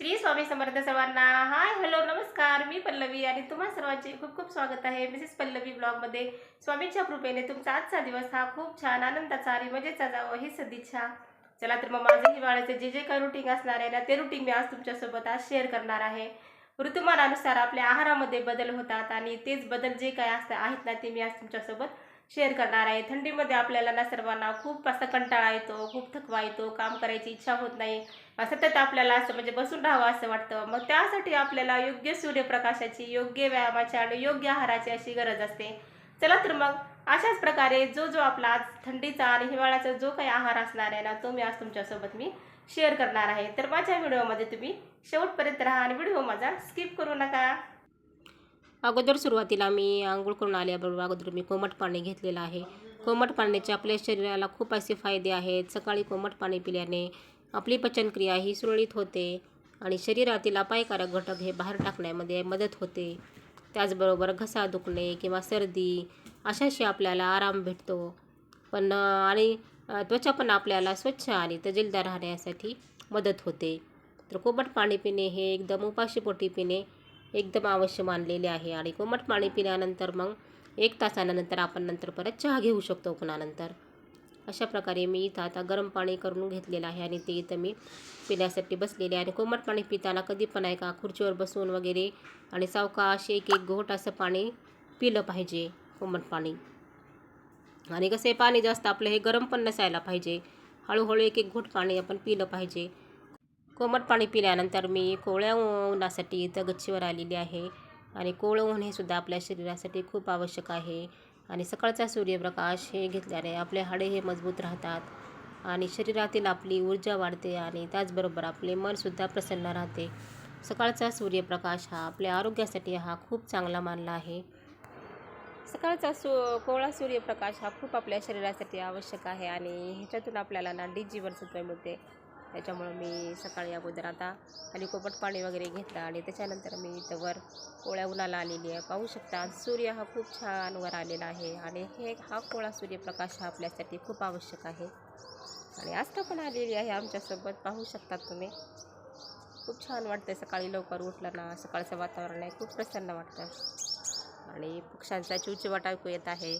श्री स्वामी समर्थ सर्वांना. हाय, हॅलो, नमस्कार. मी पल्लवी आणि तुम्हा सर्वांचे खूप खूप स्वागत आहे मिसेस पल्लवी ब्लॉगमध्ये. स्वामींच्या कृपेने तुमचा आजचा दिवस हा खूप छान आनंदाचा आणि मजेचा जावं ही सदिच्छा. चला तर मग माझं हिवाळ्याचे जे जे काही रुटीन असणार आहे ना, ते रुटीन मी आज तुमच्यासोबत आज शेअर करणार आहे. ऋतुमानानुसार आपल्या आहारामध्ये बदल होतात आणि तेच बदल जे काय आहेत ना, ते मी आज तुमच्यासोबत शेअर करणार आहे. थंडीमध्ये आपल्याला ना सर्वांना खूप असा कंटाळा येतो, खूप थकवा येतो, काम करायची इच्छा होत नाही. सतत आपल्याला असं म्हणजे बसून राहावं असं वाटतं. मग त्यासाठी आपल्याला योग्य सूर्यप्रकाशाची, योग्य व्यायामाची आणि योग्य आहाराची अशी गरज असते. चला तर मग अशाच प्रकारे जो जो आपला आज थंडीचा आणि हिवाळ्याचा जो काही आहार असणार आहे ना, तो मी आज तुमच्यासोबत मी शेअर करणार आहे. तर माझ्या व्हिडिओमध्ये तुम्ही शेवटपर्यंत राहा आणि व्हिडिओ माझा स्किप करू नका. अगोदर सुरुवातीला मी अंघोळ करून आल्याबरोबर अगोदर मी कोमट पाणी घेतलेलं आहे. कोमट पाण्याचे आपल्या शरीराला खूप असे फायदे आहेत. सकाळी कोमट पाणी पिल्याने आपली पचनक्रिया ही सुरळीत होते आणि शरीरातील अपायकारक घटक हे बाहेर टाकण्यामध्ये मदत होते. त्याचबरोबर घसा दुखणे किंवा सर्दी अशाशी आपल्याला आराम भेटतो. त्वचा पण आपल्याला स्वच्छ आणि तजेलदार राहण्यासाठी मदत होते. तर कोमट पाणी पिणे हे एकदम उपाशीपोटी पिणे एकदम आवश्यक मानलेले आहे. आणि कोमट पाणी पिल्यानंतर मग 1 तासानंतर आपण नंतर परत चहा घेऊ शकतो पुन्हा. अशा प्रकारे मी इथं आता गरम पाणी करून घेतलेलं आहे आणि ते इथं मी पिण्यासाठी बसलेले आहे. आणि कोमट पाणी पिताना कधी पण आहे का खुर्चीवर बसून वगैरे आणि सावकाश एक एक घोट असं पाणी पिलं पाहिजे, कोमट पाणी. आणि कसं आहे, पाणी जास्त आपलं हे गरम पण नसायला पाहिजे. हळूहळू एक एक घोट पाणी आपण पिलं पाहिजे. कोमट पाणी पिल्यानंतर मी कोवळ्या उन्हासाठी इथं गच्चीवर आलेली आहे. आणि कोवळं ऊन हे सुद्धा आपल्या शरीरासाठी खूप आवश्यक आहे. आणि सकाळचा सूर्यप्रकाश हे घेतल्याने आपले हाडे हे मजबूत राहतात आणि शरीरातील आपली ऊर्जा वाढते आणि त्याचबरोबर आपले मनसुद्धा प्रसन्न राहते. सकाळचा सूर्यप्रकाश हा आपल्या आरोग्यासाठी हा खूप चांगला मानला आहे. सकाळचा कोवळा सूर्यप्रकाश हा खूप आपल्या शरीरासाठी आवश्यक आहे आणि ह्याच्यातून आपल्याला ना डी जीवनसत्व मिळते. त्याच्यामुळं मी सकाळी अगोदर आता खाली कोमट पाणी वगैरे घेतलं आणि त्याच्यानंतर मी इथं वर कोवळ्या उन्हाला आलेली आहे. पाहू शकता सूर्य हा खूप छान वर आलेला आहे आणि हा कोवळा सूर्यप्रकाश हा आपल्यासाठी खूप आवश्यक आहे. आणि आस्था पण आलेली आहे आमच्यासोबत, पाहू शकतात तुम्ही. खूप छान वाटतं सकाळी लवकर उठलं ना, सकाळचं वातावरण आहे खूप प्रसन्न वाटतं आणि पक्ष्यांचा चिवचिवाट ऐकू येत आहे.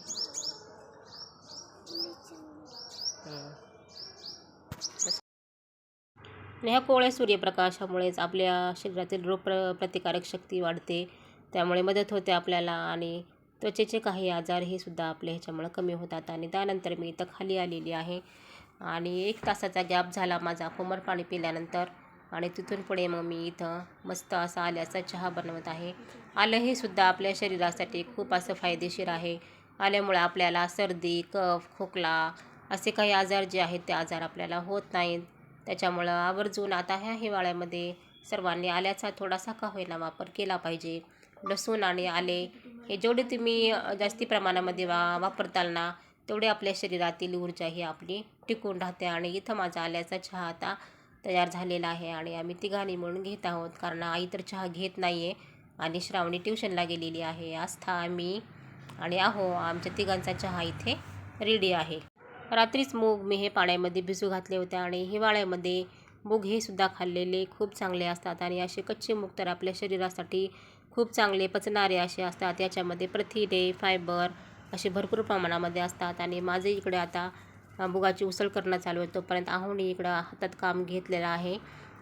आणि ह्या कोवळ्या सूर्यप्रकाशामुळेच आपल्या शरीरातील प्रतिकारक शक्ती वाढते, त्यामुळे मदत होते आपल्याला. आणि त्वचेचे काही आजार हे सुद्धा आपल्या ह्याच्यामुळं कमी होतात. आणि त्यानंतर मी इथं खाली आलेली आहे आणि 1 तासाचा गॅप झाला माझा कोमट पाणी पिल्यानंतर. आणि तिथून पुढे मग मी इथं मस्त असा आल्याचा चहा बनवत आहे. आलं हे सुद्धा आपल्या शरीरासाठी खूप असं फायदेशीर आहे. आल्यामुळे आपल्याला सर्दी, कफ, खोकला असे काही आजार जे आहेत ते आजार आपल्याला होत नाहीत. त्याच्यामुळं आवर्जून आता ह्या हिवाळ्यामध्ये सर्वांनी आल्याचा थोडासा का होईना वापर केला पाहिजे. लसूण आणि आले हे जेवढे तुम्ही जास्ती प्रमाणामध्ये वापरताल ना, तेवढे आपल्या शरीरातील ऊर्जा ही आपली टिकून राहते. आणि इथं माझा आल्याचा चहा आता तयार झालेला आहे आणि आम्ही तिघांनी म्हणून घेत आहोत, कारण आई तर चहा घेत नाही आहे आणि श्रावणी ट्युशनला गेलेली आहे. आस्था, मी आणि आमच्या तिघांचा चहा इथे रेडी आहे. रात्रीच मूग मी हे पाण्यामध्ये भिजू घातले होते. आणि हिवाळ्यामध्ये मूग हे सुद्धा खाल्लेले खूप चांगले असतात आणि असे कच्चे मूग तर आपल्या शरीरासाठी खूप चांगले पचणारे असे असतात. याच्यामध्ये प्रथिने, फायबर असे भरपूर प्रमाणामध्ये असतात. आणि माझे इकडे आता मुगाची उसळ करणं चालू आहे. तोपर्यंत आहोनी इकडं हातात काम घेतलेलं आहे.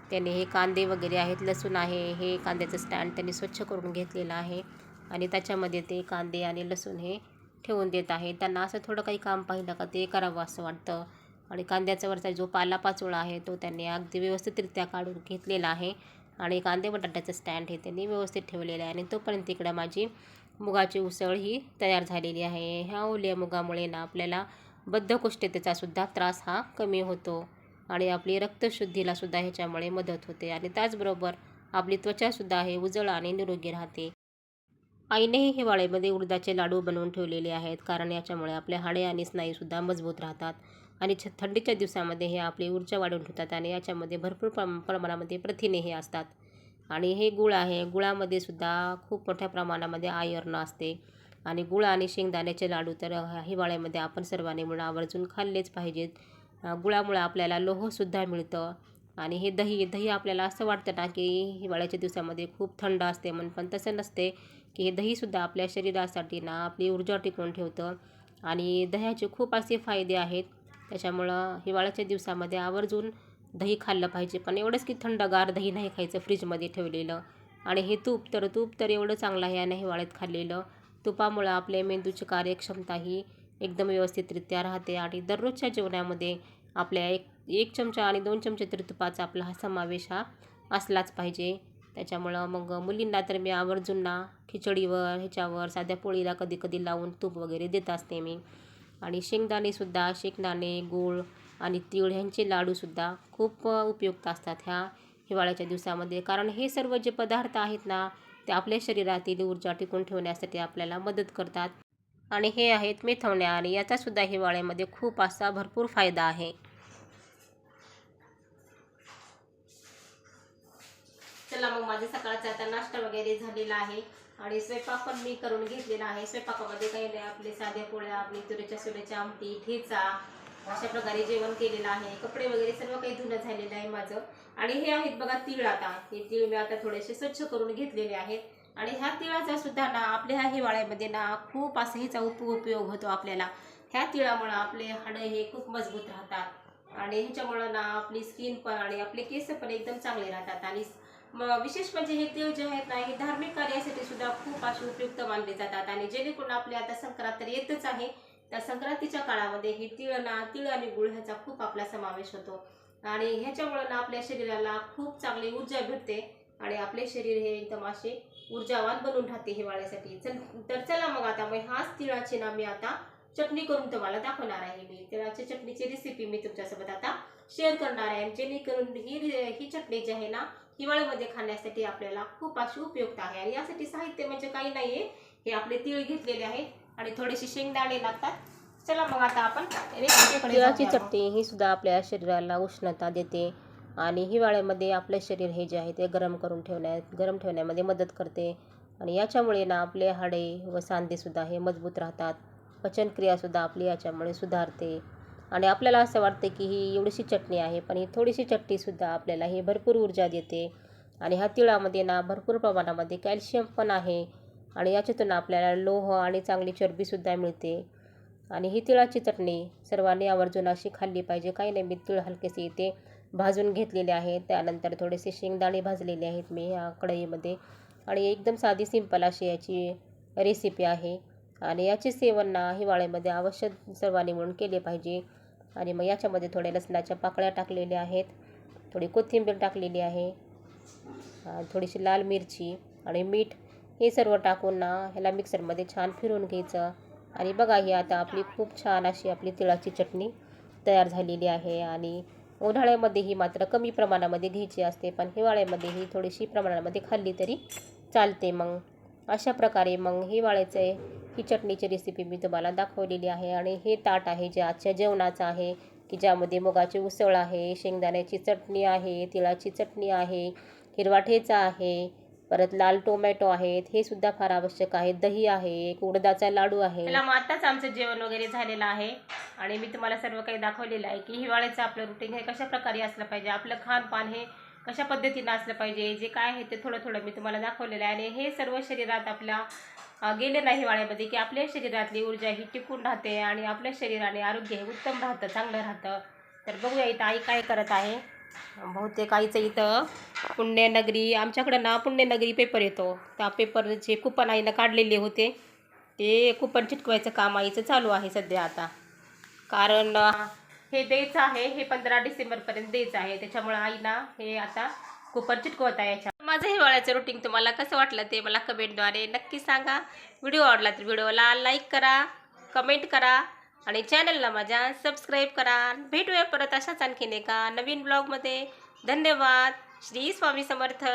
त्याने हे कांदे वगैरे आहेत, लसूण आहे, हे कांद्याचं स्टँड त्यांनी स्वच्छ करून घेतलेलं आहे आणि त्याच्यामध्ये ते कांदे आणि लसूण हे ठेवून देत आहे. त्यांना असं थोडं काही काम पाहिलं का ते करावं असं वाटतं. आणि कांद्याचा वरचा जो पालापाचोळा आहे तो त्यांनी अगदी व्यवस्थितरित्या काढून घेतलेला आहे. आणि कांदे बटाट्याचं स्टँड हे त्यांनी व्यवस्थित ठेवलेलं आहे. आणि तोपर्यंत इकडं माझी मुगाची उसळ ही तयार झालेली आहे. ह्या ओल्या मुगामुळे ना आपल्याला बद्धकोष्ठतेचा सुद्धा त्रास हा कमी होतो आणि आपली रक्तशुद्धीला सुद्धा ह्याच्यामुळे मदत होते. आणि त्याचबरोबर आपली त्वचासुद्धा हे उजळ आणि निरोगी राहते. आईनेही हिवाळ्यामध्ये उडदाचे लाडू बनवून ठेवलेले आहेत, कारण याच्यामुळे आपले हाडे आणि स्नायूसुद्धा मजबूत राहतात. आणि थंडीच्या दिवसामध्ये हे आपली ऊर्जा वाढवून ठेवतात आणि याच्यामध्ये भरपूर प्रमाणामध्ये प्रथिने हे असतात. आणि हे गूळ आहे, गुळामध्ये सुद्धा खूप मोठ्या प्रमाणामध्ये आयर्न असते. आणि गुळ आणि शेंगदाण्याचे लाडू तर हिवाळ्यामध्ये आपण सर्वांनी मिळून आवर्जून खाल्लेच पाहिजेत. गुळामुळे आपल्याला लोहसुद्धा मिळतं आणि हे दही आपल्याला असं वाटतं ना की हिवाळ्याच्या दिवसामध्ये खूप थंड असते म्हणून, पण तसं नसते की हे दहीसुद्धा आपल्या शरीरासाठी ना आपली ऊर्जा टिकवून ठेवतं आणि दह्याचे खूप असे फायदे आहेत. त्याच्यामुळं हिवाळ्याच्या दिवसामध्ये आवर्जून दही खाल्लं पाहिजे, पण एवढंच की थंडगार दही नाही खायचं फ्रीजमध्ये ठेवलेलं. आणि हे तूप तर एवढं चांगलं आहे आणि हिवाळ्यात खाल्लेलं. तुपामुळं आपल्या मेंदूची कार्यक्षमताही एकदम व्यवस्थितरित्या राहते आणि दररोजच्या जेवणामध्ये आपल्या एक एक चमचा आणि 2 चमचे तरी तुपाचा आपला हा समावेश हा असलाच पाहिजे. त्याच्यामुळं मग मुलींना तर मी आवर्जून ना खिचडीवर, ह्याच्यावर, साध्या पोळीला कधी-कधी लावून तूप वगैरे देत असते मी. आणि शेंगदाणे, गूळ आणि तीळ ह्यांचे लाडूसुद्धा खूप उपयुक्त असतात ह्या हिवाळ्याच्या दिवसामध्ये. कारण हे सर्व जे पदार्थ आहेत ना, ते आपल्या शरीरातील ऊर्जा टिकून ठेवण्यासाठी आपल्याला मदत करतात. आणि हे आहेत मेथवण्या आणि याचासुद्धा हिवाळ्यामध्ये खूप असा भरपूर फायदा आहे. चला मग माझा सकाळचा आता नाश्ता वगैरे झालेला आहे आणि स्वयंपाक पण मी करून घेतलेला आहे. स्वयंपाकामध्ये काही नाही, आपले साध्या पोळ्या, आपली तुरीच्या सोल्याची आमटी, ठेचा, अशा प्रकारे जेवण केलेलं आहे. कपडे वगैरे सर्व काही धुणं झालेलं आहे माझं. आणि हे आहेत बघा तीळ. आता हे तीळ मी आता थोडेसे स्वच्छ करून घेतलेले आहेत आणि ह्या तिळाचा सुद्धा ना आपल्या ह्या हिवाळ्यामध्ये ना खूप असं ह्याचा उपयोग होतो आपल्याला. ह्या तिळामुळं आपले हाडं हे खूप मजबूत राहतात आणि ह्याच्यामुळं ना आपली स्किन पण आणि आपले केस पण एकदम चांगले राहतात. आणि विशेष म्हणजे हे तीळ जे आहेत ना, हे धार्मिक कार्यासाठी सुद्धा खूप असे उपयुक्त मानले जातात. आणि जेणेकरून आपले आता संक्रांत तर येतच आहे, त्या संक्रांतीच्या काळामध्ये हे तीळ आणि गुळ ह्याचा खूप आपला समावेश होतो आणि ह्याच्यामुळे ना आपल्या शरीराला खूप चांगली ऊर्जा भेटते आणि आपले शरीर हे एकदम असे ऊर्जावान बनून राहते हिवाळ्यासाठी. तर चला मग आता हाच तिळाची ना मी आता चटणी करून तुम्हाला दाखवणार आहे. मी तिळाच्या चटणीची रेसिपी मी तुमच्यासोबत आता शेअर करणार आहे, जेणेकरून ही चटणी जी आहे ना हिवाळ्यामध्ये खाण्यासाठी आपल्याला खूप अशी उपयुक्त आहे. आणि यासाठी साहित्य म्हणजे काही नाहीये, हे आपले तीळ घेतलेले आहेत आणि थोडेसे शेंगदाणे लागतात. चला मग आता आपण तिळाची चटणी ही सुद्धा आपल्या शरीराला उष्णता देते आणि हिवाळ्यामध्ये आपले शरीर हे जे आहे ते गरम ठेवण्यामध्ये मदत करते. आणि याच्यामुळे ना आपले हाडे व सांधेसुद्धा हे मजबूत राहतात. पचनक्रियासुद्धा आपली याच्यामुळे सुधारते आणि आपल्याला असं वाटतं की ही एवढीशी चटणी आहे, पण ही थोडीशी चटणीसुद्धा आपल्याला ही भरपूर ऊर्जा देते. आणि ह्या तिळामध्ये ना भरपूर प्रमाणामध्ये कॅल्शियम पण आहे आणि याच्यातून आपल्याला लोह आणि चांगली चरबीसुद्धा मिळते. आणि ही तिळाची चटणी सर्वांनी आवर्जून अशी खाल्ली पाहिजे. काही नाही, मी तीळ हलकेसे इथे भाजून घेतलेले आहेत, त्यानंतर थोडेसे शेंगदाणे भाजलेले आहेत मी या कढईमध्ये. आणि एकदम साधी सिंपल अशी याची रेसिपी आहे आणि याचे सेवन ना हिवाळ्यामध्ये अवश्य सर्वांनी म्हणून केले पाहिजे. आणि मग याच्यामध्ये थोड्या लसणाच्या पाकळ्या टाकलेल्या आहेत, थोडी कोथिंबीर टाकलेली आहे, थोडीशी लाल मिरची आणि मीठ, हे सर्व टाकून ना ह्याला मिक्सरमध्ये छान फिरवून घ्यायचं. आणि बघा ही आता आपली खूप छान अशी आपली तिळाची चटणी तयार झालेली आहे. आणि उन्हाळ्यामध्ये ही मात्र कमी प्रमाणामध्ये घ्यायची असते, पण हिवाळ्यामध्ये ही थोडीशी प्रमाणामध्ये खाल्ली तरी चालते. मग अशा प्रकारे मग ही चटणीची रेसिपी मी तुम्हाला दाखवलेली आहे. आणि हे ताट आहे जे आजच्या जेवणाचं आहे, की ज्यामध्ये मुगाची उसळ आहे, शेंगदाण्याची चटणी आहे, तिळाची चटणी आहे, हिरवा ठेचा आहे, परत लाल टोमॅटो आहेत, हे सुद्धा फार आवश्यक आहे, दही आहे, एक उडदाचा लाडू आहे. त्याला मग आताच आमचं जेवण वगैरे झालेलं आहे आणि मी तुम्हाला सर्व काही दाखवलेलं आहे की हिवाळ्याचं आपलं रुटीन हे कशा प्रकारे असलं पाहिजे, आपलं खानपान हे कशा पद्धतीनं असलं पाहिजे, जे काय आहे ते थोडं थोडं मी तुम्हाला दाखवलेलं आहे. आणि हे सर्व शरीरात आपल्या गेले नाही हिवाळ्यामध्ये की आपल्या शरीरातली ऊर्जा ही टिकून राहते आणि आपल्या शरीराने आरोग्य हे उत्तम राहतं, चांगलं राहतं. तर बघूया इथं आई काय करत आहे. बहुतेक आईचं इथं पुण्यनगरी, आमच्याकडं ना पुण्यनगरी पेपर येतो, त्या पेपरचे कुपन आईनं काढलेले होते, ते कुपन चिटकवायचं काम आईचं चालू आहे सध्या आता. कारण हे द्यायचं आहे, हे 15 डिसेंबरपर्यंत द्यायचं आहे, त्याच्यामुळं आईना हे आता कुपन चिटकवत आहे. याच्या माझं हिवाळ्याचं रुटीन तुम्हाला कसं वाटलं ते मला कमेंटद्वारे नक्की सांगा. व्हिडिओ आवडला तर व्हिडिओला लाईक करा, कमेंट करा आणि चॅनलला माझ्या सबस्क्राईब करा. भेटूया परत अशाच आणखीन एका नवीन ब्लॉगमध्ये. धन्यवाद. श्री स्वामी समर्थ.